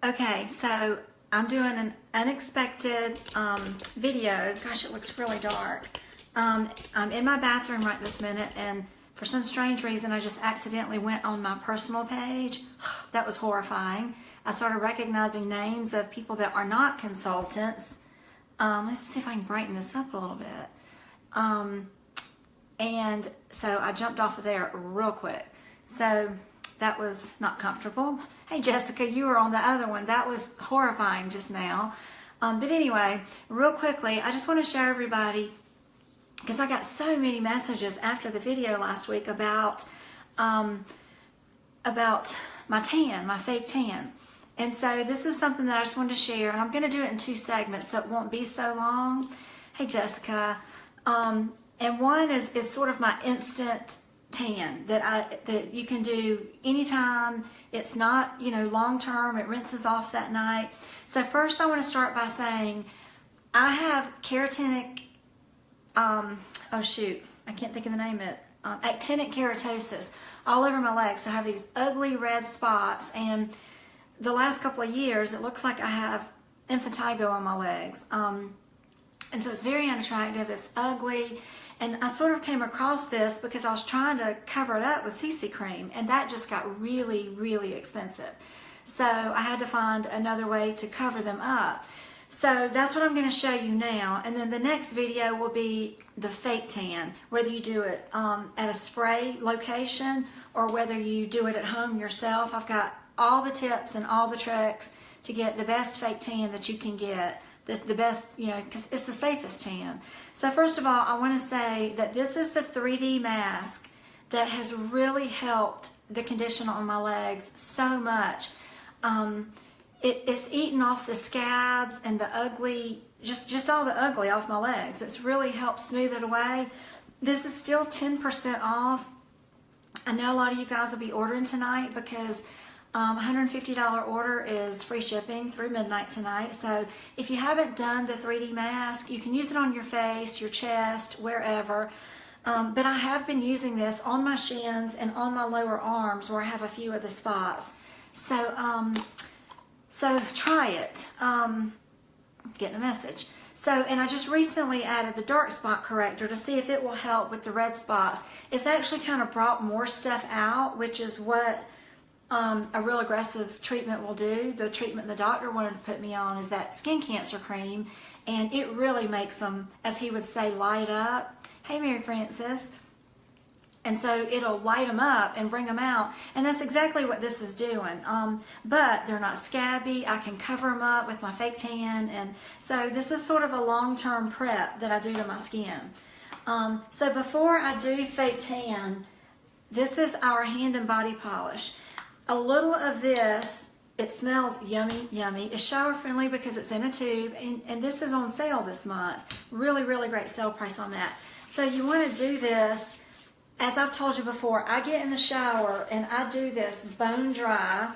Okay, so I'm doing an unexpected video. Gosh, it looks really dark. I'm in my bathroom right this minute, and for some strange reason, I just accidentally went on my personal page. That was horrifying. I started recognizing names of people that are not consultants. Let's see if I can brighten this up a little bit. And so I jumped off of there real quick. So that was not comfortable. Hey Jessica, you were on the other one. That was horrifying just now. But anyway, real quickly, I just want to show everybody, because I got so many messages after the video last week about my tan, my fake tan. And so this is something that I just wanted to share, and I'm going to do it in 2 segments so it won't be so long. Hey Jessica. And one is sort of my instant tan that you can do anytime. It's not, long term. It rinses off that night. So first I want to start by saying I have keratinic, I can't think of the name of it, actinic keratosis all over my legs. So I have these ugly red spots, and the last couple of years it looks like I have impetigo on my legs. And so it's very unattractive, it's ugly. And I sort of came across this because I was trying to cover it up with CC cream, and that just got really, really expensive. So I had to find another way to cover them up. So that's what I'm going to show you now. And then the next video will be the fake tan, whether you do it at a spray location or whether you do it at home yourself. I've got all the tips and all the tricks to get the best fake tan that you can get. The best, because it's the safest tan. So first of all, I want to say that this is the 3D mask that has really helped the condition on my legs so much. It's eaten off the scabs and the ugly, just all the ugly off my legs. It's really helped smooth it away. This is still 10% off. I know a lot of you guys will be ordering tonight because $150 order is free shipping through midnight tonight. So if you haven't done the 3D mask, you can use it on your face, your chest, wherever. But I have been using this on my shins and on my lower arms where I have a few of the spots. So, so try it. I'm getting a message. So, and I just recently added the dark spot corrector to see if it will help with the red spots. It's actually kind of brought more stuff out, which is what a real aggressive treatment will do. The treatment the doctor wanted to put me on is that skin cancer cream, and it really makes them, as he would say, light up. Hey Mary Frances. And so it'll light them up and bring them out, and that's exactly what this is doing. But they're not scabby. I can cover them up with my fake tan, and so this is sort of a long-term prep that I do to my skin. So before I do fake tan, this is our hand and body polish. A little of this, it smells yummy, yummy. It's shower friendly because it's in a tube, and this is on sale this month. Really, really great sale price on that. So you want to do this, as I've told you before, I get in the shower and I do this bone dry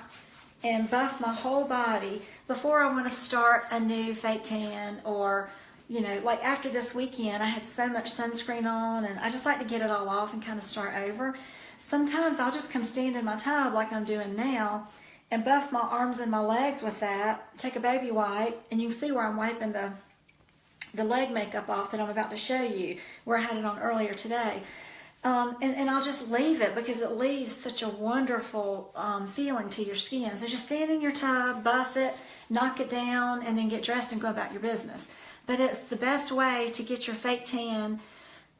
and buff my whole body before I want to start a new fake tan, or, like after this weekend, I had so much sunscreen on, and I just like to get it all off and kind of start over. Sometimes I'll just come stand in my tub like I'm doing now and buff my arms and my legs with that, take a baby wipe, and you can see where I'm wiping the leg makeup off that I'm about to show you, where I had it on earlier today. And I'll just leave it because it leaves such a wonderful feeling to your skin. So just stand in your tub, buff it, knock it down, and then get dressed and go about your business. But it's the best way to get your fake tan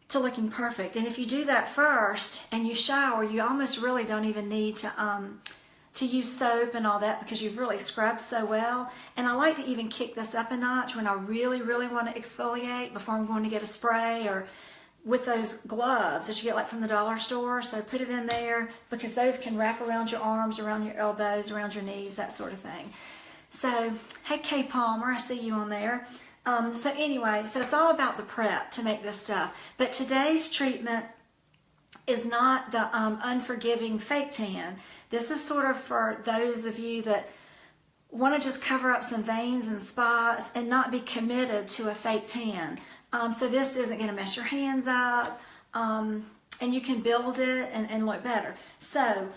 to looking perfect. And if you do that first and you shower, you almost really don't even need to use soap and all that, because you've really scrubbed so well. And I like to even kick this up a notch when I really, really want to exfoliate before I'm going to get a spray, or with those gloves that you get like from the dollar store. So put it in there, because those can wrap around your arms, around your elbows, around your knees, that sort of thing. So, hey Kay Palmer, I see you on there. So anyway, so it's all about the prep to make this stuff. But today's treatment is not the unforgiving fake tan. This is sort of for those of you that want to just cover up some veins and spots and not be committed to a fake tan. So this isn't going to mess your hands up, and you can build it and look better. So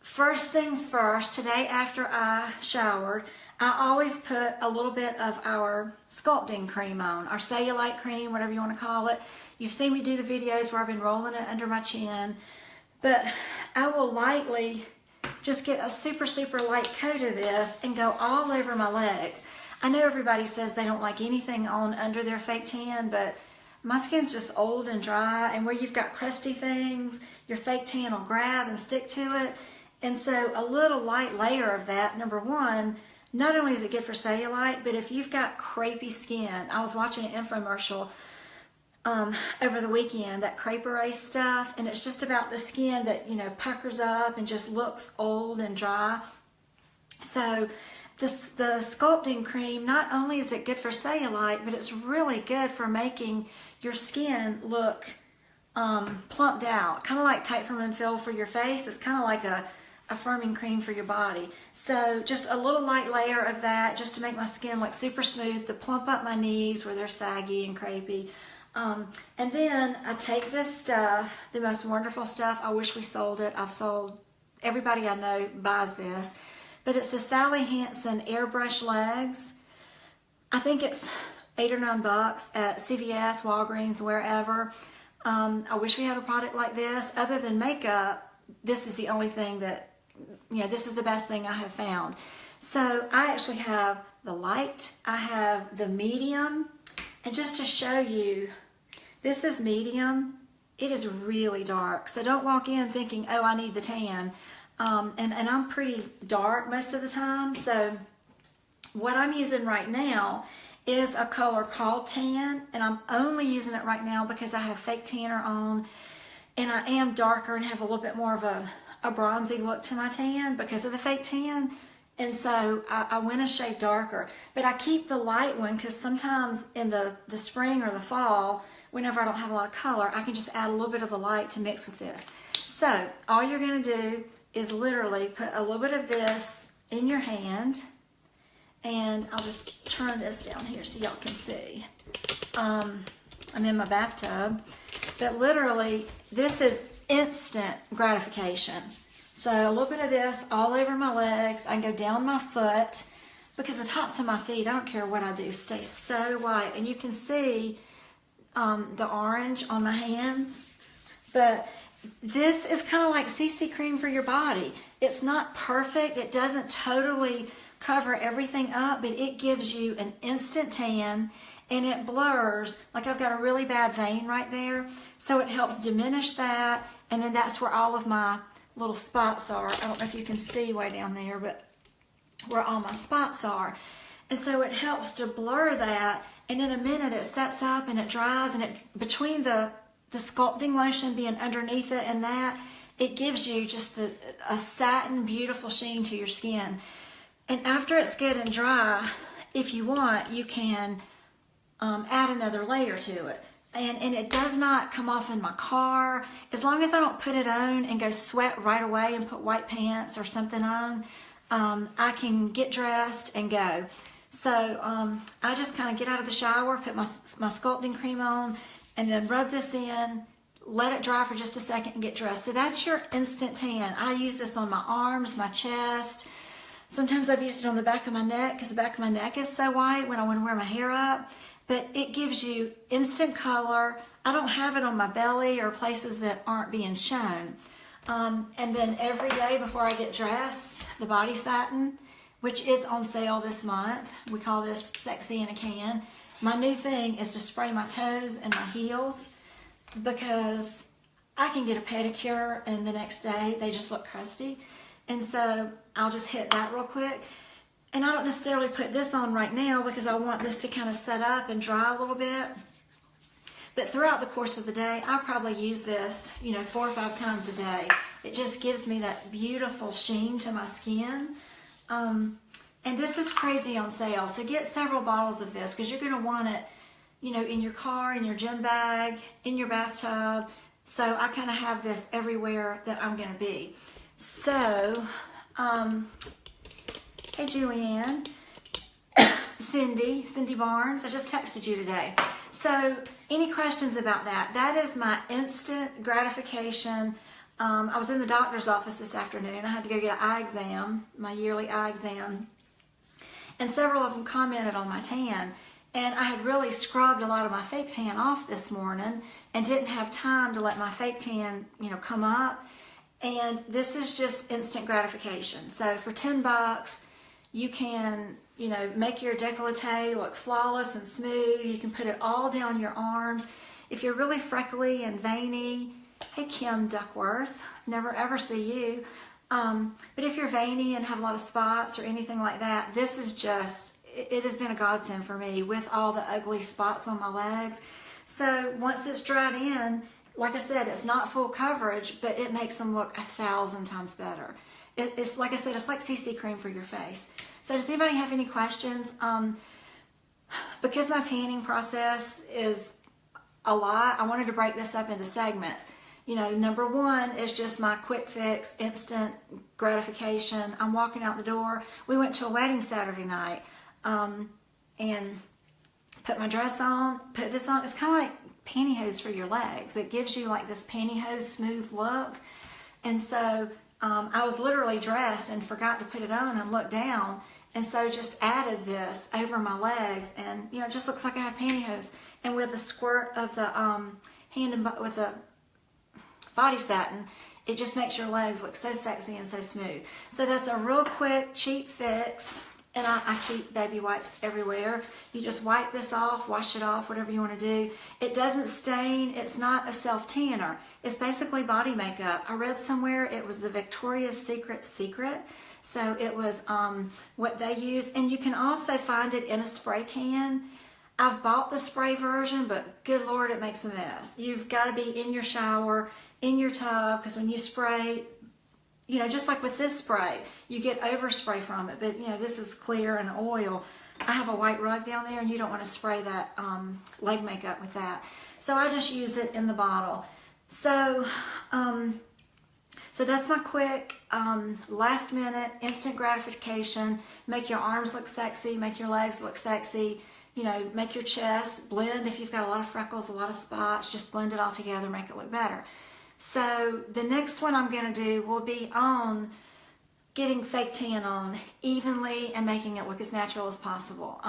first things first, today after I showered, I always put a little bit of our sculpting cream on, our cellulite cream, whatever you want to call it. You've seen me do the videos where I've been rolling it under my chin, but I will lightly just get a super, super light coat of this and go all over my legs. I know everybody says they don't like anything on under their fake tan, but my skin's just old and dry, and where you've got crusty things, your fake tan will grab and stick to it. And so a little light layer of that, number one, not only is it good for cellulite, but if you've got crepey skin, I was watching an infomercial over the weekend, that crepe erase stuff, and it's just about the skin that, you know, puckers up and just looks old and dry. So the sculpting cream, not only is it good for cellulite, but it's really good for making your skin look plumped out, kind of like Tight Firm and Fill for your face. It's kind of like a firming cream for your body. So just a little light layer of that just to make my skin look super smooth, to plump up my knees where they're saggy and crepey. And then I take this stuff, the most wonderful stuff. I wish we sold it. I've sold, everybody I know buys this, but it's the Sally Hansen Airbrush Legs. I think it's $8 or $9 at CVS, Walgreens, wherever. I wish we had a product like this. Other than makeup, this is the only thing that, you know, this is the best thing I have found. So I actually have the light, I have the medium, and just to show you, this is medium. It is really dark, so don't walk in thinking, oh, I need the tan. And I'm pretty dark most of the time, so what I'm using right now is a color called Tan, and I'm only using it right now because I have fake tanner on, and I am darker and have a little bit more of a bronzy look to my tan because of the fake tan. And so I went a shade darker, but I keep the light one because sometimes in the spring or the fall, whenever I don't have a lot of color, I can just add a little bit of the light to mix with this. So all you're going to do is literally put a little bit of this in your hand, and I'll just turn this down here so y'all can see. I'm in my bathtub, but literally this is instant gratification. So a little bit of this all over my legs. I can go down my foot because the tops of my feet, I don't care what I do, stay so white. And you can see the orange on my hands. But this is kind of like CC cream for your body. It's not perfect. It doesn't totally cover everything up, but it gives you an instant tan, and it blurs. Like I've got a really bad vein right there, so it helps diminish that. And then that's where all of my little spots are. I don't know if you can see way down there, but where all my spots are. And so it helps to blur that, and in a minute it sets up and it dries, and it between the sculpting lotion being underneath it and that, it gives you just a satin beautiful sheen to your skin. And after it's good and dry, if you want, you can add another layer to it. And it does not come off in my car. As long as I don't put it on and go sweat right away and put white pants or something on, I can get dressed and go. So I just kind of get out of the shower, put my sculpting cream on, and then rub this in, let it dry for just a second and get dressed. So that's your instant tan. I use this on my arms, my chest. Sometimes I've used it on the back of my neck because the back of my neck is so white when I want to wear my hair up. But it gives you instant color. I don't have it on my belly or places that aren't being shown. And then every day before I get dressed, the body satin, which is on sale this month. We call this Sexy in a Can. My new thing is to spray my toes and my heels because I can get a pedicure and the next day they just look crusty. And so I'll just hit that real quick. And I don't necessarily put this on right now because I want this to kind of set up and dry a little bit. But throughout the course of the day, I probably use this, 4 or 5 times a day. It just gives me that beautiful sheen to my skin. And this is crazy on sale. So get several bottles of this because you're going to want it, in your car, in your gym bag, in your bathtub. So I kind of have this everywhere that I'm going to be. So, hey Julianne, Cindy Barnes, I just texted you today. So any questions about that? That is my instant gratification. I was in the doctor's office this afternoon. I had to go get an eye exam, my yearly eye exam. and several of them commented on my tan. And I had really scrubbed a lot of my fake tan off this morning and didn't have time to let my fake tan, come up. And this is just instant gratification. So for $10, you can, make your décolleté look flawless and smooth. You can put it all down your arms. If you're really freckly and veiny, hey Kim Duckworth, never ever see you. But if you're veiny and have a lot of spots or anything like that, this is just, it has been a godsend for me with all the ugly spots on my legs. So once it's dried in, like I said, it's not full coverage, but it makes them look 1,000 times better. It's like I said, it's like CC cream for your face. So does anybody have any questions? Because my tanning process is a lot, I wanted to break this up into segments. Number one is just my quick fix, instant gratification. I'm walking out the door. We went to a wedding Saturday night and put my dress on, put this on. It's kind of like pantyhose for your legs. It gives you like this pantyhose smooth look. And so I was literally dressed and forgot to put it on and looked down. And so just added this over my legs, and it just looks like I have pantyhose. And with a squirt of the with the body satin, it just makes your legs look so sexy and so smooth. So that's a real quick, cheap fix. And I keep baby wipes everywhere. You just wipe this off, wash it off, whatever you want to do. It doesn't stain. It's not a self-tanner. It's basically body makeup. I read somewhere it was the Victoria's Secret. So it was what they use. And you can also find it in a spray can. I've bought the spray version, but good Lord, it makes a mess. You've got to be in your shower, in your tub, because when you spray, just like with this spray, you get overspray from it. But, this is clear and oil. I have a white rug down there, and you don't want to spray that leg makeup with that. So I just use it in the bottle. So, so that's my quick, last minute, instant gratification. Make your arms look sexy, make your legs look sexy. Make your chest blend. If you've got a lot of freckles, a lot of spots, just blend it all together, make it look better. So the next one I'm going to do will be on getting fake tan on evenly and making it look as natural as possible.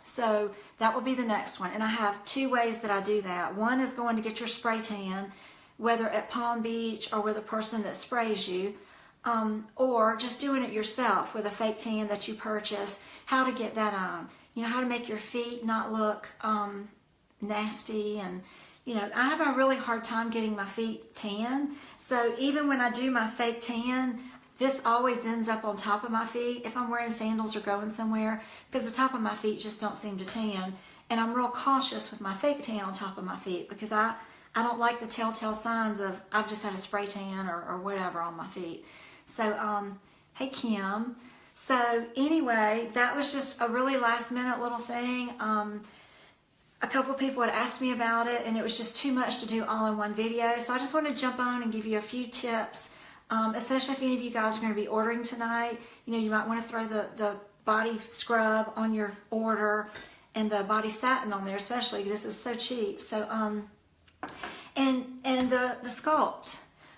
So that will be the next one. And I have two ways that I do that. One is going to get your spray tan, whether at Palm Beach or with a person that sprays you, or just doing it yourself with a fake tan that you purchase, how to get that on. How to make your feet not look nasty. And I have a really hard time getting my feet tan. So even when I do my fake tan, this always ends up on top of my feet if I'm wearing sandals or going somewhere, because the top of my feet just don't seem to tan. And I'm real cautious with my fake tan on top of my feet, because I don't like the telltale signs of I've just had a spray tan or whatever on my feet. So, hey Kim. So anyway, that was just a really last minute little thing. A couple of people had asked me about it, and it was just too much to do all in one video. So I just want to jump on and give you a few tips, especially if any of you guys are going to be ordering tonight. You might want to throw the body scrub on your order and the body satin on there, especially. This is so cheap. So, and the sculpt.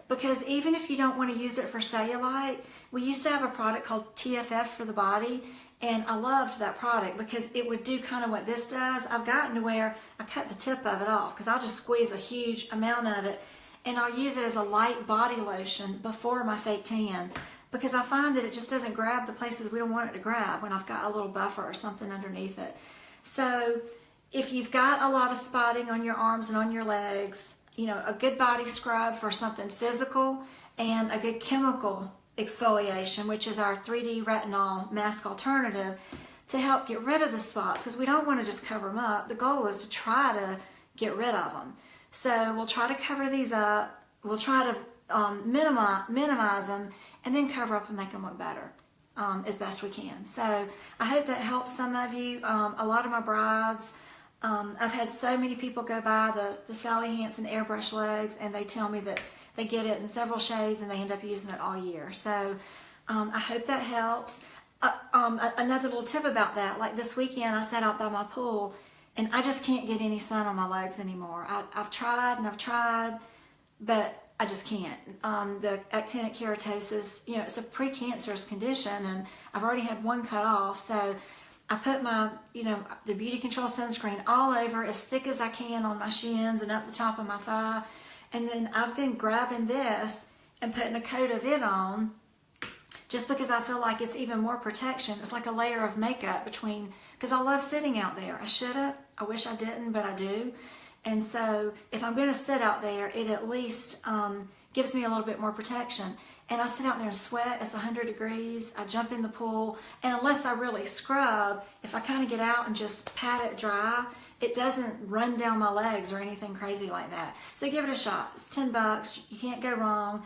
Because even if you don't want to use it for cellulite, we used to have a product called TFF for the body, and I loved that product because it would do kind of what this does. I've gotten to where I cut the tip of it off, because I'll just squeeze a huge amount of it, and I'll use it as a light body lotion before my fake tan, because I find that it just doesn't grab the places we don't want it to grab when I've got a little buffer or something underneath it. So if you've got a lot of spotting on your arms and on your legs, a good body scrub for something physical, and a good chemical exfoliation, which is our 3D retinol mask alternative, to help get rid of the spots, because we don't want to just cover them up. The goal is to try to get rid of them. So we'll try to cover these up. We'll try to minimize them, and then cover up and make them look better as best we can. So I hope that helps some of you. A lot of my brides, I've had so many people go by the Sally Hansen airbrush legs, and they tell me that they get it in several shades and they end up using it all year. So I hope that helps. Another little tip about that, like this weekend I sat out by my pool, and I just can't get any sun on my legs anymore. I've tried and I've tried, but I just can't. The actinic keratosis, you know, it's a precancerous condition, and I've already had one cut off. So I put my, you know, the Beauty Control sunscreen all over as thick as I can on my shins and up the top of my thigh. And then I've been grabbing this and putting a coat of it on just because I feel like it's even more protection. It's like a layer of makeup between, because I love sitting out there. I should have. I wish I didn't, but I do. And so if I'm going to sit out there, it at least gives me a little bit more protection. And I sit out there and sweat. It's 100 degrees. I jump in the pool. And unless I really scrub, if I kind of get out and just pat it dry, it doesn't run down my legs or anything crazy like that. So give it a shot. It's $10. You can't go wrong.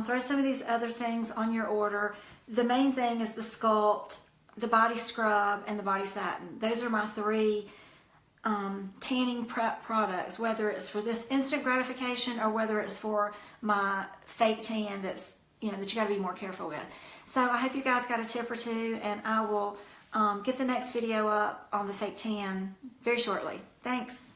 Throw some of these other things on your order. The main thing is the Sculpt, the body scrub, and the body satin. Those are my 3 tanning prep products, whether it's for this instant gratification or whether it's for my fake tan that's, you know, that you got to be more careful with. So I hope you guys got a tip or two, and I will get the next video up on the fake tan very shortly. Thanks.